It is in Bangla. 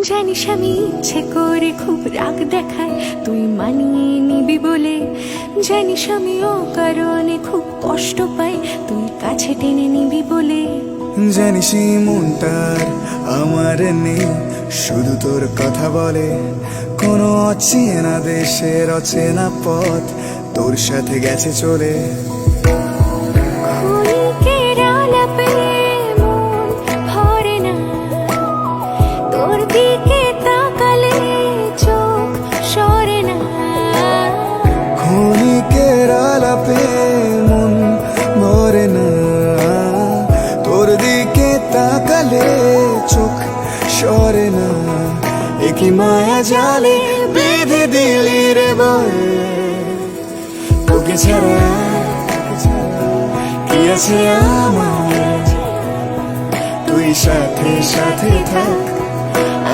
জানিস আমি ইচ্ছে করে খুব রাগ দেখাই তুই মানিয়ে নিবি বলে, জানিস আমি ও কারণে খুব কষ্ট পাই তুই কাছে টেনে নিবি বলে। জানিস এই মনটার আমার নেই, শুধু তোর কথা বলে। কোনো অচেনা দেশের অচেনা পথ তোর সাথে গেছে চলে। ক্ষণিকের আলাপে মন ভরে না, তোর দিকে তাকালে চোখ সরে না। ক্ষণিকের আলাপে মন ভরে না, তোর দিকে তাকালে চোখ সরে না। একই মায়া জালে বেঁধে দিলি রে বয়ে, তোকে ছাড়া কি আছে আমার, তুই সাথে সাথে থাক